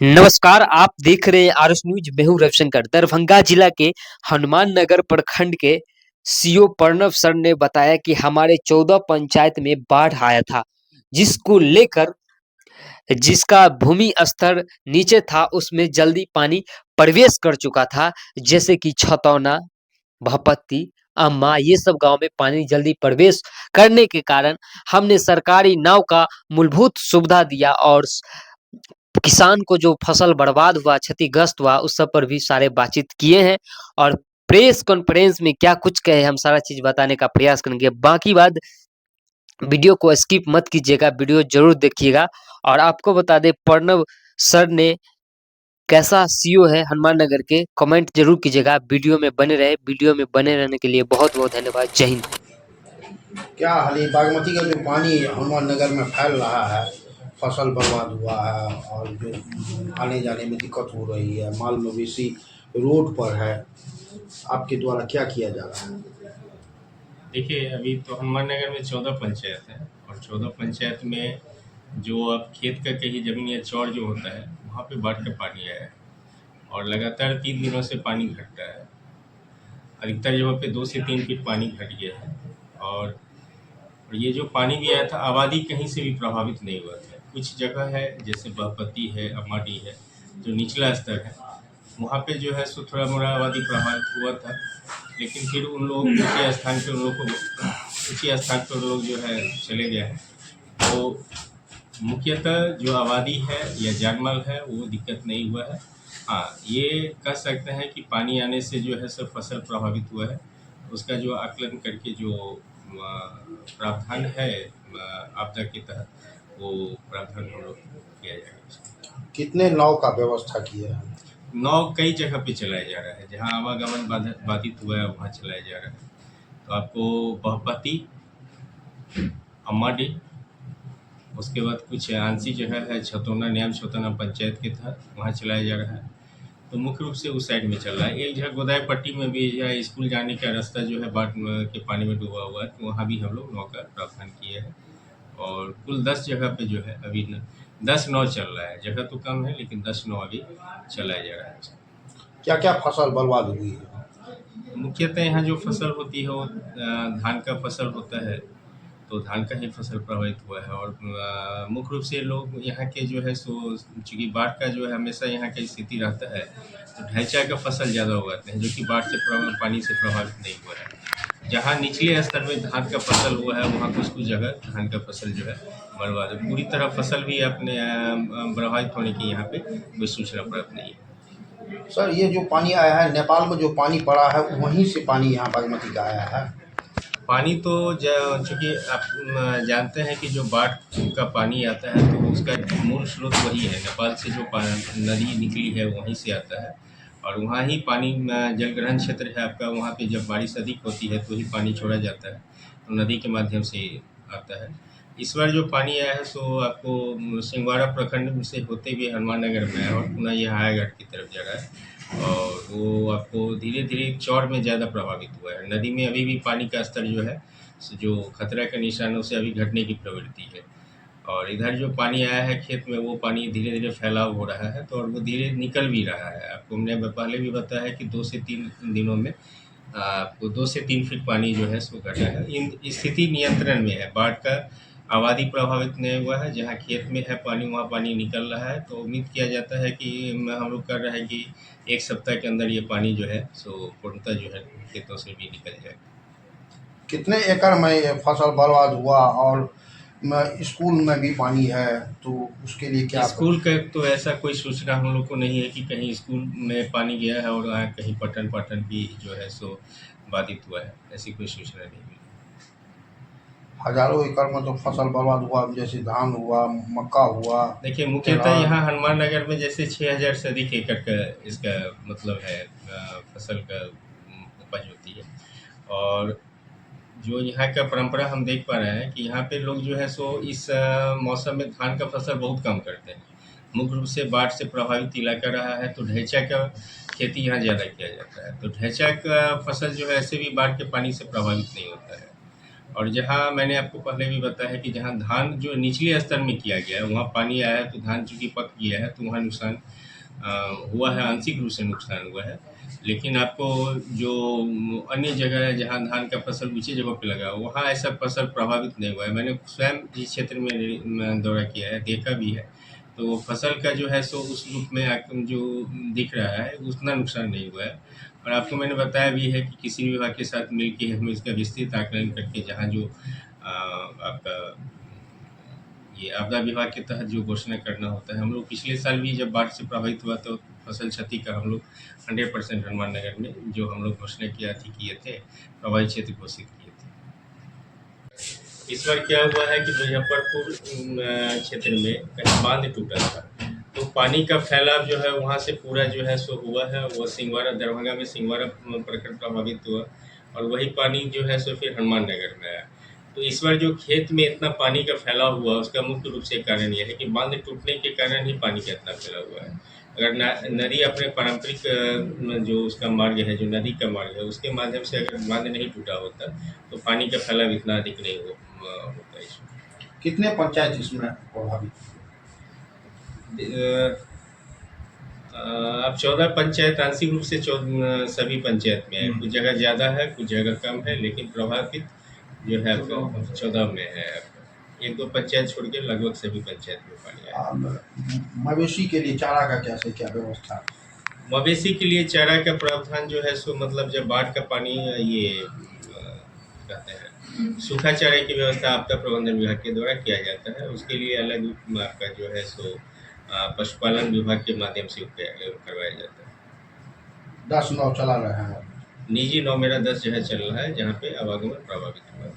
नमस्कार, आप देख रहे हैं आरएस न्यूज। मैं हूं रविशंकर। दरभंगा जिला के हनुमान नगर प्रखंड के सीओ प्रणव सर ने बताया कि हमारे 14 पंचायत में बाढ़ आया था, जिसको लेकर जिसका भूमि स्तर नीचे था उसमें जल्दी पानी प्रवेश कर चुका था। जैसे कि छतौना, भपत्ती, अम्मा, ये सब गांव में पानी जल्दी प्रवेश करने के कारण हमने सरकारी नाव का मूलभूत सुविधा दिया और किसान को जो फसल बर्बाद हुआ, क्षतिग्रस्त हुआ, उस सब पर भी सारे बातचीत किए हैं और प्रेस कॉन्फ्रेंस में क्या कुछ कहे हम सारा चीज़ बताने का प्रयास करेंगे। बाकी बात वीडियो को स्किप मत कीजिएगा, वीडियो ज़रूर देखिएगा। और आपको बता दें प्रणव सर ने कैसा सीईओ है हनुमान नगर के, कमेंट ज़रूर कीजिएगा। वीडियो में बने रहे, वीडियो में बने रहने के लिए बहुत-बहुत धन्यवाद। जय हिंद। क्या हाल है? बागमती का जो पानी हनुमान नगर में फैल रहा है, फसल बर्बाद हुआ है और जो आने जाने में दिक्कत हो रही है, माल मवेशी रोड पर है, आपके द्वारा क्या किया जा रहा है? देखिए, अभी तो हनुमान नगर में 14 पंचायत हैं और 14 पंचायत में जो अब खेत का कहीं ज़मीन या चौड़ जो होता है, वहाँ पे बाढ़ का पानी आया है और लगातार 3 दिनों से पानी घट रहा है। अधिकतर जगहों पे 2 से 3 फीट पानी घट गया है और ये जो पानी भी आया था, आबादी कहीं से भी प्रभावित नहीं हुआ था। कुछ जगह है, जैसे बहपत्ती है, अम्माडी है, जो निचला स्तर है, वहाँ पे जो है सो थोड़ा-मोड़ा आबादी प्रभावित हुआ था, लेकिन फिर उन लोग ऊँचे स्थान पे उन लोग को ऊँचे स्थान पर लोग जो है चले गए हैं। तो मुख्यतः जो आबादी है या जानमाल है वो दिक्कत नहीं हुआ है। हाँ, ये कह सकते हैं कि पानी आने से जो है सो फसल प्रभावित हुआ है। उसका जो आकलन करके जो प्रावधान है आपदा के तहत, वो प्रावधान हम लोग किया जाएगा। कितने नाव का व्यवस्था किया है? नाव कई जगह पे चलाया जा रहा है, जहाँ आवागमन बाधित हुआ है वहाँ चलाया जा रहा है। तो आपको बहपत्ती, अम्माडी, उसके बाद कुछ आंसी जगह है छतौना, न्याम छतौना पंचायत के तहत वहाँ चलाया जा रहा है। तो मुख्य रूप से उस साइड में चल रहा है। एक जगह गोदाई पट्टी में भी है, स्कूल जाने का रास्ता जो है बाढ़ के पानी में डूबा हुआ है, तो वहाँ भी हम लोग नाव का प्रावधान किए हैं और कुल 10 जगह पे जो है अभी 10 नाव चल रहा है। जगह तो कम है लेकिन 10 नाव अभी चलाया जा रहा है। क्या क्या फसल बर्बाद हुई है? मुख्यतः यहाँ जो फसल होती है वो धान का फसल होता है, तो धान का ही फसल प्रभावित हुआ है और मुख्य रूप से लोग यहाँ के जो है सो चूँकि बाढ़ का जो है हमेशा यहाँ की स्थिति रहता है, तो ढैंचा का फसल ज़्यादा उगाते हैं, जो कि बाढ़ से पानी से प्रभावित नहीं हुआ है। जहाँ निचले स्तर में धान का फसल हुआ है, वहाँ कुछ-कुछ जगह धान का फसल जो है बर्बाद है। पूरी तरह फसल भी अपने प्रभावित होने की यहाँ पे कोई सूचना प्राप्त नहीं है। सर, ये जो पानी आया है, नेपाल में जो पानी पड़ा है, वहीं से पानी यहाँ बागमती का आया है? पानी तो चूँकि आप जानते हैं कि जो बाढ़ का पानी आता है तो उसका मूल स्रोत वही है, नेपाल से जो नदी निकली है वहीं से आता है और वहाँ ही पानी जलग्रहण क्षेत्र है आपका, वहाँ पे जब बारिश अधिक होती है तो ही पानी छोड़ा जाता है, तो नदी के माध्यम से आता है। इस बार जो पानी आया है सो आपको सिंहवाड़ा प्रखंड से होते हुए हनुमान नगर में है और पुनः ये हायाघाट की तरफ जा रहा है और वो आपको धीरे-धीरे चौड़ में ज़्यादा प्रभावित हुआ है। नदी में अभी भी पानी का स्तर जो है जो खतरा के निशानों से अभी घटने की प्रवृत्ति है और इधर जो पानी आया है खेत में वो पानी धीरे-धीरे फैलाव हो रहा है, तो और वो धीरे निकल भी रहा है। आपको हमने पहले भी बताया कि 2 से 3 दिनों में आपको 2 से 3 फीट पानी जो है सो घटा है। इन स्थिति नियंत्रण में है, बाढ़ का आबादी प्रभावित नहीं हुआ है, जहाँ खेत में है पानी वहाँ पानी निकल रहा है, तो उम्मीद किया जाता है कि हम लोग कर रहे हैं कि 1 सप्ताह के अंदर ये पानी जो है सो पूर्णतः जो है खेतों से भी निकल जाए। कितने एकड़ में ये फसल बर्बाद हुआ और स्कूल में भी पानी है, तो उसके लिए क्या? स्कूल का तो ऐसा कोई सूचना हम लोग को नहीं है कि कहीं स्कूल में पानी गया है और वहाँ कहीं पठन-पाठन भी जो है सो बाधित हुआ है, ऐसी कोई सूचना नहीं मिली। हजारों एकड़ में तो फसल बर्बाद हुआ, जैसे धान हुआ, मक्का हुआ। देखिए, मुख्यतः यहाँ हनुमान नगर में जैसे 6000 से अधिक एकड़ का इसका मतलब है फसल का उपज होती है और जो यहाँ का परंपरा हम देख पा रहे हैं कि यहाँ पे लोग जो है सो इस मौसम में धान का फसल बहुत कम करते हैं। मुख्य रूप से बाढ़ से प्रभावित इलाका रहा है, तो ढैंचा का खेती यहाँ ज़्यादा किया जाता है। तो ढैंचा का फसल जो है ऐसे भी बाढ़ के पानी से प्रभावित नहीं होता है और जहाँ मैंने आपको पहले भी बताया है कि जहाँ धान जो निचले स्तर में किया गया है वहाँ पानी आया है तो धान चूँकि पक गया है तो वहाँ नुकसान हुआ है, आंशिक रूप से नुकसान हुआ है। लेकिन आपको जो अन्य जगह है जहाँ धान का फसल ऊँची जगह पे लगा वहाँ ऐसा फसल प्रभावित नहीं हुआ है। मैंने स्वयं इस क्षेत्र में दौरा किया है, देखा भी है। तो फसल का जो है सो उस रूप में जो दिख रहा है उतना नुकसान नहीं हुआ है। और आपको मैंने बताया भी है कि किसी विभाग के साथ मिलके हम इसका विस्तृत आकलन करके जहाँ जो आपका ये आपदा विभाग के तहत जो घोषणा करना होता है, हम लोग पिछले साल भी जब बाढ़ से प्रभावित हुआ तो फसल क्षति का हम लोग 100% हनुमान नगर में जो हम लोग घोषणा किए थे, प्रभावित क्षेत्र घोषित किए थे। इस बार क्या हुआ है कि मुजफ्फरपुर क्षेत्र में कहीं बांध टूटा था, तो पानी का फैलाव जो है वहाँ से पूरा जो है सो हुआ है। वो सिंहवाड़ा, दरभंगा में सिंहवाड़ा प्रखंड प्रभावित हुआ और वही पानी जो है सो फिर हनुमान नगर में आया। तो इस बार जो खेत में इतना पानी का फैलाव हुआ उसका मुख्य रूप से कारण यह है कि बांध टूटने के कारण ही पानी का इतना फैला हुआ है। अगर नदी अपने पारंपरिक जो उसका मार्ग है, जो नदी का मार्ग है, उसके माध्यम से अगर बांध नहीं टूटा होता तो पानी का फैलाव इतना अधिक नहीं होता इसमें। कितने पंचायत इसमें प्रभावित? अब 14 पंचायत आंशिक रूप से सभी पंचायत में है, कुछ जगह ज़्यादा है कुछ जगह कम है, लेकिन प्रभावित जो है 14 में है। 1-2 पंचायत छोड़ के लगभग सभी पंचायत में पानी आया। मवेशी के लिए चारा का कैसे क्या व्यवस्था? मवेशी के लिए चारा का प्रावधान जो है सो मतलब जब बाढ़ का पानी ये कहते हैं सूखा चारे की व्यवस्था आपदा प्रबंधन विभाग के द्वारा किया जाता है। उसके लिए अलग आपका जो है सो पशुपालन विभाग के माध्यम से करवाया जाता है। 10 नाव चला रहे हैं? निजी नाव मेरा 10 जगह चल रहा है जहाँ पे आवागमन प्रभावित हुआ है।